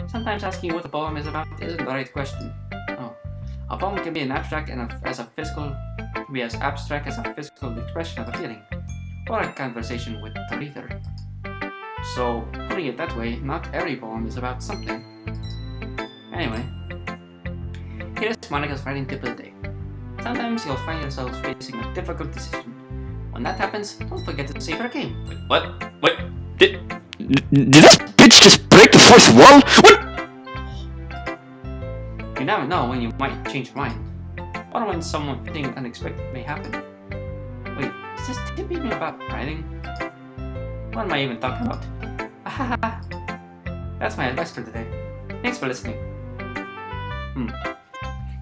Sometimes asking what a poem is about isn't the right question. Oh, a poem can be as abstract as a physical expression of a feeling, or a conversation with the reader. So, putting it that way, not every poem is about something. Anyway, here's Monica's writing tip of the day. Sometimes you'll find yourself facing a difficult decision. When that happens, don't forget to save her game. Wait, what? Wait, did this bitch just break the fourth wall? What? You never know when you might change your mind, or when something unexpected may happen. Wait, is this tip even about writing? What am I even talking about? That's my advice for today. Thanks for listening.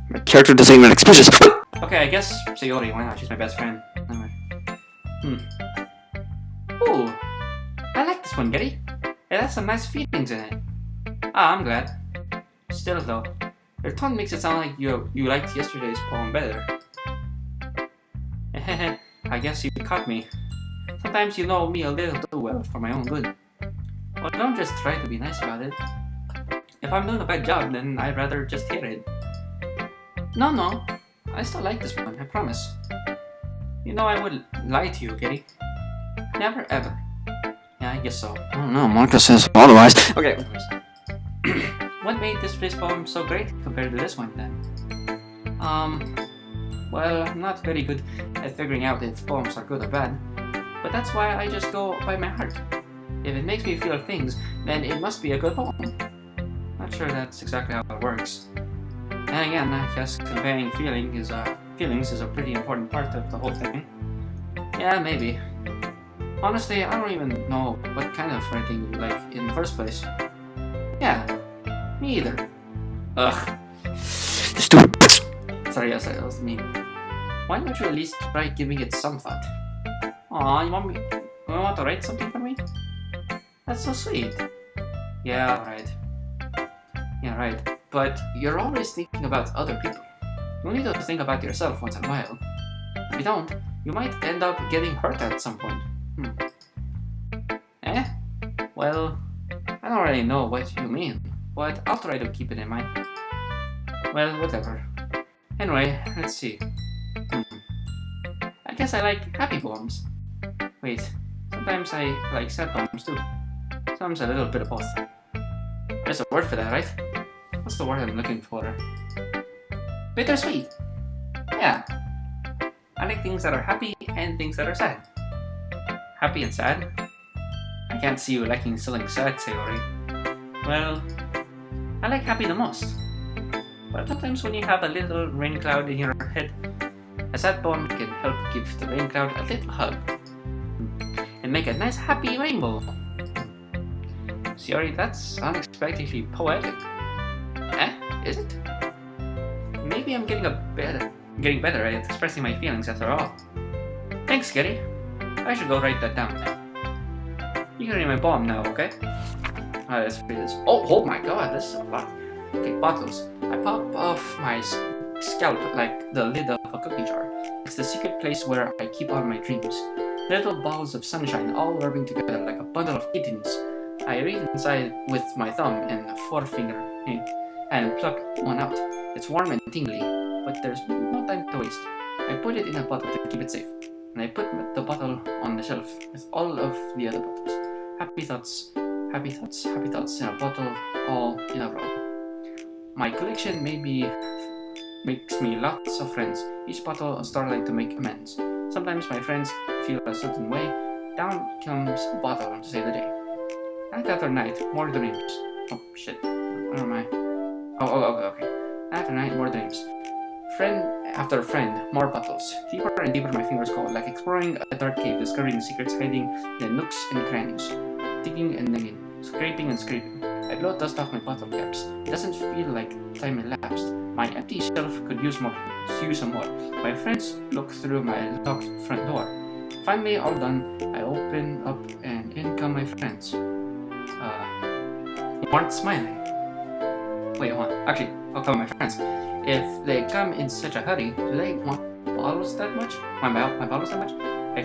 My character doesn't even express this. Okay, I guess Yuri, why not? She's my best friend. Anyway. Ooh, I like this one, Getty. It has some nice feelings in it. I'm glad. Still though, your tone makes it sound like you liked yesterday's poem better. I guess you caught me. Sometimes you know me a little too well for my own good. Well, don't just try to be nice about it. If I'm doing a bad job, then I'd rather just hear it. No, I still like this one, I promise. You know I would lie to you, Kitty. Never ever. Yeah, I guess so. I don't know, Monica says otherwise. Okay, what made this poem so great compared to this one then? Well, I'm not very good at figuring out if poems are good or bad, but that's why I just go by my heart. If it makes me feel things, then it must be a good poem. Not sure that's exactly how it works. And again, I guess conveying feelings is a pretty important part of the whole thing. Yeah, maybe. Honestly, I don't even know what kind of writing you like in the first place. Yeah, me either. Ugh. Stupid. Sorry, yes, that was mean. Why don't you at least try giving it some thought? Aw, you want to write something for me? That's so sweet. Yeah, right. But you're always thinking about other people. You need to think about yourself once in a while. If you don't, you might end up getting hurt at some point. Well, I don't really know what you mean, but I'll try to keep it in mind. Well, whatever. Anyway, let's see. I guess I like happy poems. Wait, sometimes I like sad poems too. Sometimes a little bit of both. There's a word for that, right? What's the word I'm looking for? Bittersweet! Yeah. I like things that are happy and things that are sad. Happy and sad? I can't see you liking selling sad, Sayori. Well, I like happy the most. But sometimes when you have a little rain cloud in your head, a sad poem can help give the rain cloud a little hug. And make a nice happy rainbow. Sayori, that's unexpectedly poetic. Is it? Maybe I'm getting a bit getting better at expressing my feelings after all. Thanks, Kitty. I should go write that down. You can read my poem now, okay? Alright, let's read this. Oh my god, this is a lot. Okay, bottles. I pop off my scalp like the lid of a cookie jar. It's the secret place where I keep all my dreams. Little balls of sunshine all rubbing together like a bundle of kittens. I reach inside with my thumb and forefinger and pluck one out. It's warm and tingly, but there's no time to waste. I put it in a bottle to keep it safe, and I put the bottle on the shelf with all of the other bottles. Happy thoughts, happy thoughts, happy thoughts in a bottle, all in a row. My collection makes me lots of friends, each bottle a starlight to make amends. Sometimes my friends feel a certain way, down comes a bottle to save the day. Night after night, more dreams. Oh shit, where am I? Okay. Night after night, more dreams. Friend after friend, more bottles. Deeper and deeper my fingers go, like exploring a dark cave, discovering secrets hiding in the nooks and crannies. Digging and digging, scraping and scraping. I blow dust off my bottle caps. It doesn't feel like time elapsed. My empty shelf could use some more. My friends look through my locked front door. Finally, all done, I open up and in come my friends. Who aren't smiling. Wait, hold on. Actually, I'll call my friends. If they come in such a hurry, do they want bottles that much? My bottles that much? I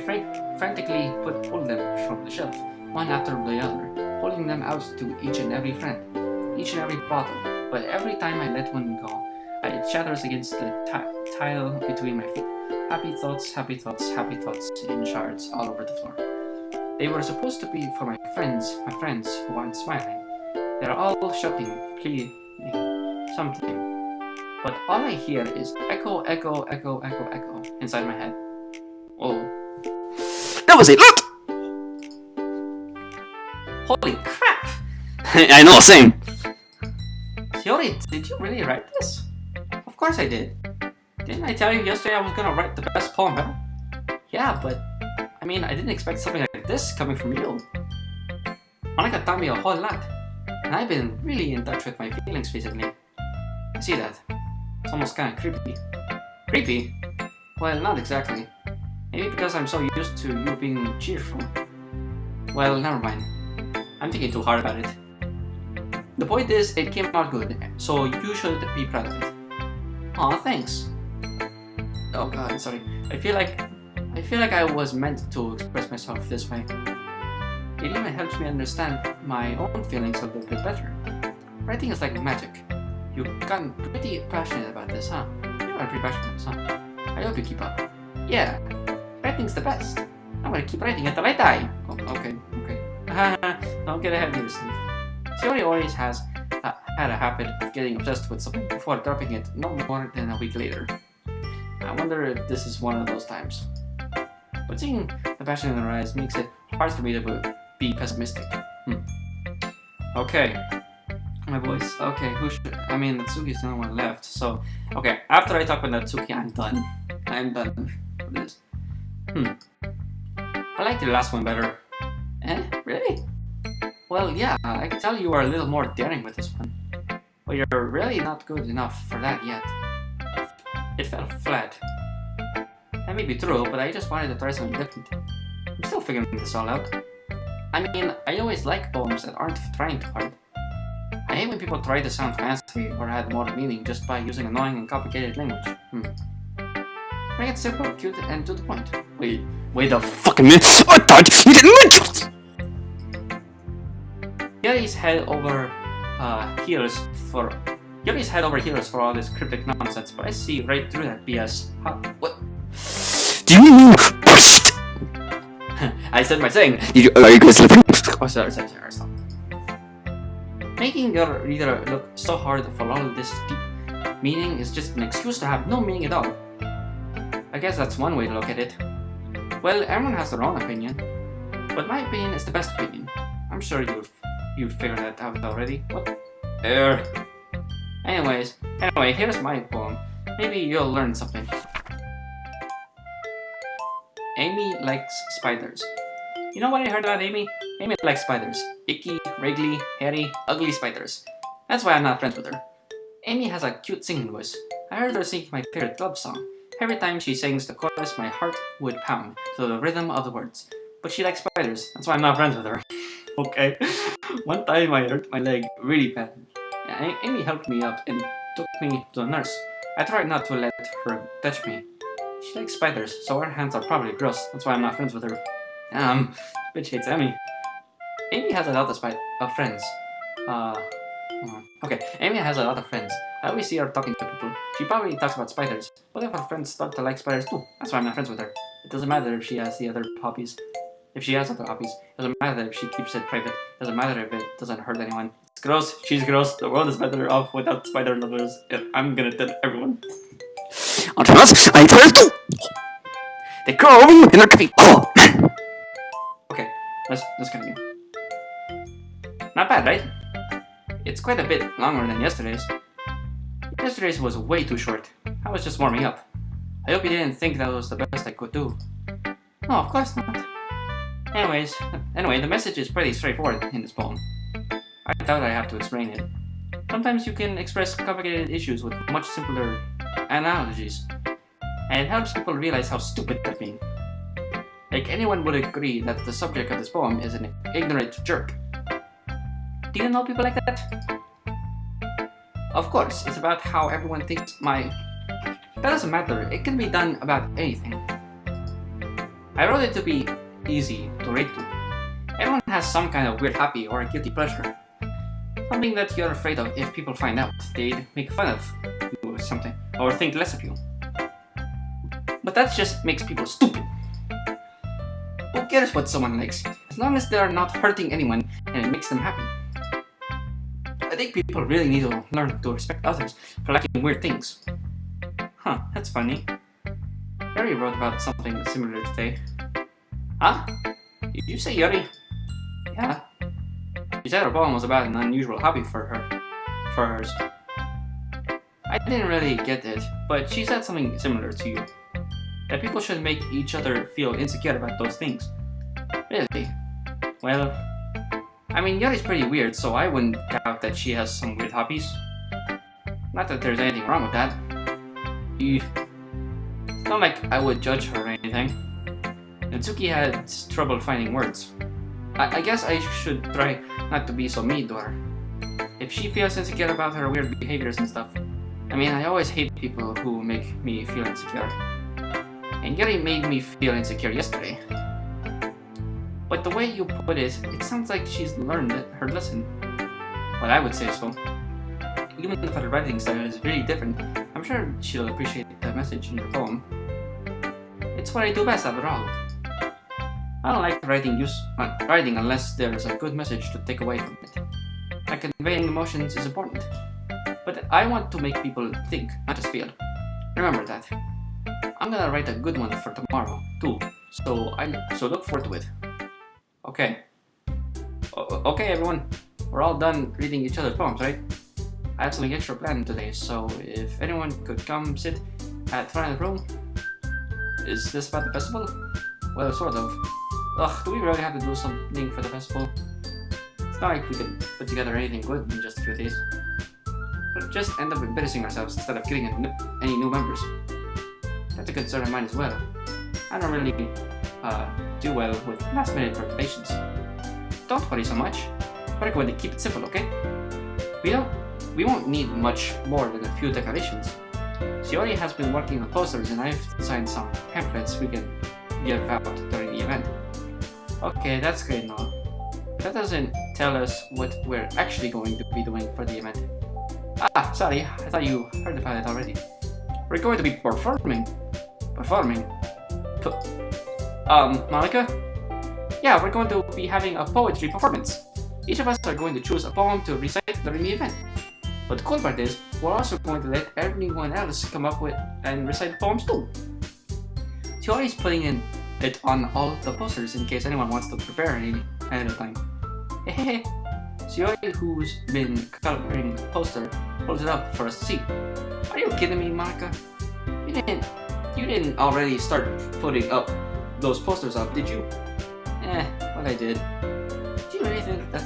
frantically pull them from the shelf, one after the other, pulling them out to each and every friend, each and every bottle. But every time I let one go, it shatters against the tile between my feet. Happy thoughts, happy thoughts, happy thoughts in shards all over the floor. They were supposed to be for my friends who aren't smiling. They're all shouting, pleading, something. But all I hear is echo, echo, echo, echo, echo inside my head. Oh. That was a lot! Holy crap! I know, same. Yuri, did you really write this? Of course I did. Didn't I tell you yesterday I was gonna write the best poem ever? Yeah, but I mean, I didn't expect something like this coming from you. Monica taught me a whole lot, and I've been really in touch with my feelings recently. I see that. It's almost kinda creepy. Creepy? Well, not exactly. Maybe because I'm so used to you being cheerful. Well, never mind. I'm thinking too hard about it. The point is, it came out good, so you should be proud of it. Aw, thanks. Oh god, I'm sorry. I feel like I was meant to express myself this way. It even helps me understand my own feelings a little bit better. Writing is like magic. You've gotten pretty passionate about this, huh? You are pretty passionate, huh? I hope you keep up. Yeah, writing's the best. I'm gonna keep writing until I die. Oh, okay. Don't get ahead of yourself. Yuri always has had a habit of getting obsessed with something before dropping it no more than a week later. I wonder if this is one of those times. But seeing the passion in her eyes makes it hard for me to be pessimistic. Okay. My voice. Okay, Natsuki's the only one left. So, okay, after I talk with Natsuki, I'm done. I'm done with this. I like the last one better. Really? Well, yeah, I can tell you are a little more daring with this one. But you're really not good enough for that yet. It fell flat. That may be true, but I just wanted to try something different. I'm still figuring this all out. I mean, I always like poems that aren't trying too hard. I hate when people try to sound fancy or add more meaning just by using annoying and complicated language. Make it simple, cute, and to the point. Wait a fucking minute. I thought you didn't mention. Yuri's head over heels for all this cryptic nonsense, but I see right through that BS. What? Do you mean? I said my thing. Are you guys living? Oh, sorry, stop. Making your reader look so hard for all this deep meaning is just an excuse to have no meaning at all. I guess that's one way to look at it. Well, everyone has their own opinion, but my opinion is the best opinion. I'm sure you've figured that out already. What? Anyway, here's my poem. Maybe you'll learn something. Amy likes spiders. You know what I heard about Amy? Amy likes spiders. Icky, wriggly, hairy, ugly spiders. That's why I'm not friends with her. Amy has a cute singing voice. I heard her singing my favorite love song. Every time she sings the chorus, my heart would pound to the rhythm of the words. But she likes spiders, that's why I'm not friends with her. Okay. One time I hurt my leg really bad. Amy helped me up and took me to the nurse. I tried not to let her touch me. She likes spiders, so her hands are probably gross. That's why I'm not friends with her. Bitch hates Amy. Amy has a lot of friends. Okay, Amy has a lot of friends. I always see her talking to people. She probably talks about spiders. What if her friends start to like spiders too? That's why I'm not friends with her. It doesn't matter if she has the other hobbies. If she has other hobbies. It doesn't matter if she keeps it private. It doesn't matter if it doesn't hurt anyone. It's gross. She's gross. The world is better off without spider lovers. I'm gonna tell everyone. I tell you. They grow over you and they're creepy. Oh, man. Okay, let's continue. Not bad, right? It's quite a bit longer than yesterday's. Yesterday's was way too short. I was just warming up. I hope you didn't think that was the best I could do. No, of course not. Anyway, the message is pretty straightforward in this poem. I doubt I have to explain it. Sometimes you can express complicated issues with much simpler analogies, and it helps people realize how stupid they're being. Like, anyone would agree that the subject of this poem is an ignorant jerk. Do you know people like that? Of course, it's about how everyone thinks That doesn't matter, it can be done about anything. I wrote it to be easy to relate to. Everyone has some kind of weird hobby or a guilty pleasure. Something that you're afraid of if people find out, they'd make fun of you or something, or think less of you. But that just makes people stupid. Who cares what someone likes, as long as they're not hurting anyone and it makes them happy. I think people really need to learn to respect others for liking weird things. Huh, that's funny. Yuri wrote about something similar today. Huh? Did you say Yuri? Yeah. She said her poem was about an unusual hobby for hers. I didn't really get it, but she said something similar to you. That people should make each other feel insecure about those things. Really? Well, I mean, Yuri's pretty weird, so I wouldn't doubt that she has some weird hobbies. Not that there's anything wrong with that. It's not like I would judge her or anything. Natsuki had trouble finding words. I guess I should try not to be so mean to her. If she feels insecure about her weird behaviors and stuff. I mean, I always hate people who make me feel insecure. And Yuri made me feel insecure yesterday. But the way you put it, it sounds like she's learned her lesson. Well, I would say so. Even if her writing style is really different, I'm sure she'll appreciate the message in your poem. It's what I do best, after all. I don't like writing unless there's a good message to take away from it. Like, conveying emotions is important. But I want to make people think, not just feel. Remember that. I'm gonna write a good one for tomorrow, too. So look forward to it. Okay. Okay, everyone. We're all done reading each other's poems, right? I have something extra planned today, so if anyone could come sit at the front of the room. Is this about the festival? Well, sort of. Ugh, do we really have to do something for the festival? It's not like we could put together anything good in just a few days. We'll just end up embarrassing ourselves instead of getting any new members. That's a concern of mine as well. I don't really do well with last-minute preparations. Don't worry so much. We're going to keep it simple, okay? We won't need much more than a few decorations. Yuri has been working on posters and I've designed some pamphlets we can give out during the event. Okay, that's great and all. That doesn't tell us what we're actually going to be doing for the event. Ah, sorry, I thought you heard about it already. We're going to be performing? Monica? Yeah, we're going to be having a poetry performance. Each of us are going to choose a poem to recite during the event. But the cool part is, we're also going to let everyone else come up with and recite poems too. Yuri's putting it on all the posters in case anyone wants to prepare any ahead of time. Hehehe. Yuri, who's been coloring the poster, holds it up for us to see. Are you kidding me, Monica? You didn't already start putting up those posters up, did you? Well, I did. Do you really think that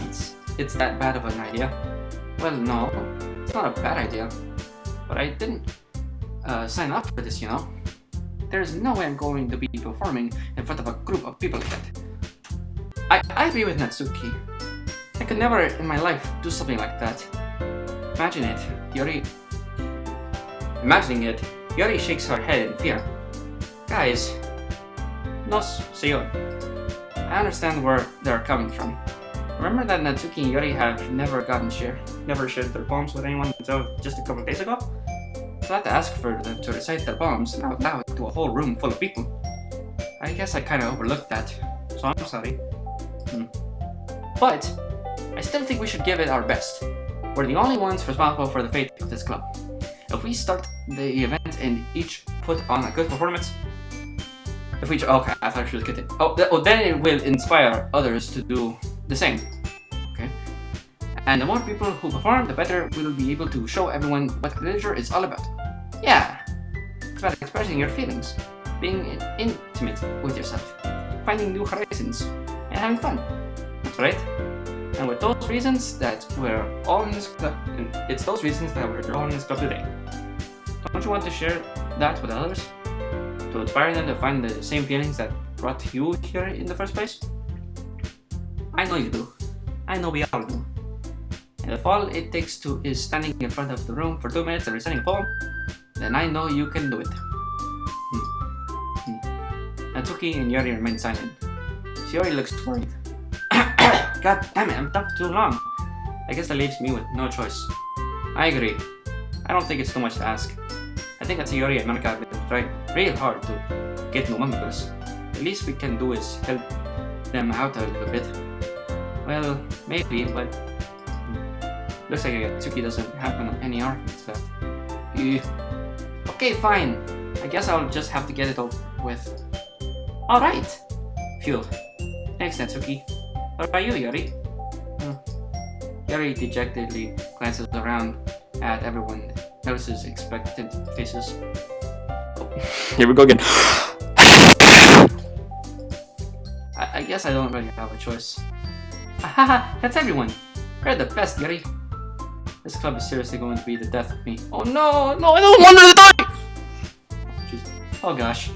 it's that bad of an idea? Well, no, it's not a bad idea. But I didn't sign up for this, you know? there's no way I'm going to be performing in front of a group of people like that. I agree with Natsuki. I could never in my life do something like that. Imagine it, Yuri. Imagining it, Yuri shakes her head in fear. Guys, no, señor. I understand where they're coming from. Remember that Natsuki and Yuri have never shared their poems with anyone until just a couple of days ago? So I had to ask for them to recite their poems out loud to a whole room full of people. I guess I kinda overlooked that, so I'm sorry. But I still think we should give it our best. We're the only ones responsible for the fate of this club. If we start the event and each put on a good performance, okay, I thought she was kidding. Then it will inspire others to do the same. Okay? And the more people who perform, the better we'll be able to show everyone what literature is all about. Yeah, it's about expressing your feelings, being intimate with yourself, finding new horizons, and having fun. That's right. And with those reasons that we're all in this club, and it's those reasons that we're all in this club today. Don't you want to share that with others? To inspire them to find the same feelings that brought you here in the first place? I know you do. I know we all do. And if all it takes is standing in front of the room for 2 minutes and reciting a poem, then I know you can do it. Natsuki and Yuri remain silent. Yuri looks worried. God damn it, I'm talking too long. I guess that leaves me with no choice. I agree. I don't think it's too much to ask. I think that Yuri and Monica have been trying real hard to get new members. The least we can do is help them out a little bit. Well, maybe, but looks like Natsuki doesn't have any arguments left. Okay, fine. I guess I'll just have to get it over with. Alright! Phew. Thanks, Natsuki. What about you, Yuri? Yuri dejectedly glances around at everyone else's expectant faces. Here we go again. I guess I don't really have a choice. Haha, that's everyone! You're the best, Yuri! This club is seriously going to be the death of me. Oh no! No, I don't want to die! Jeez. Oh gosh.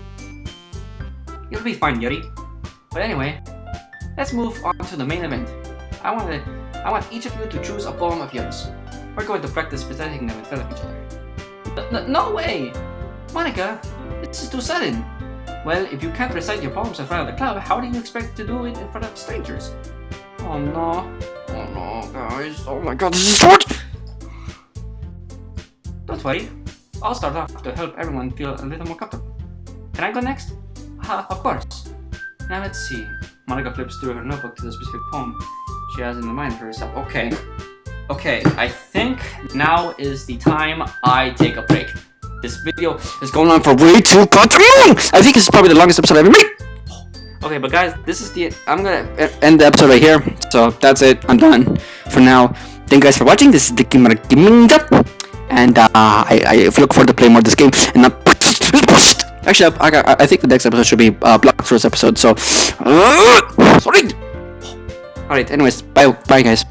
You'll be fine, Yuri. But anyway, let's move on to the main event. I want each of you to choose a poem of yours. We're going to practice reciting them in front of each other. No way! Monica, this is too sudden. Well, if you can't recite your poems in front of the club, how do you expect to do it in front of strangers? Oh no. Oh no, guys. Oh my god, this is so hard! Don't worry. I'll start off to help everyone feel a little more comfortable. Can I go next? Of course. Now let's see. Monica flips through her notebook to the specific poem she has in mind for herself. Okay, I think now is the time I take a break. This video is going on for way too goddamn long! I think this is probably the longest episode I've ever made! Okay, but guys, this is I'm gonna end the episode right here. So that's it. I'm done for now. Thank you guys for watching. This is Thegamergamingza. And I look forward to playing more of this game. And actually, I think the next episode should be Block Source episode. So, sorry. All right. Anyways, bye, guys.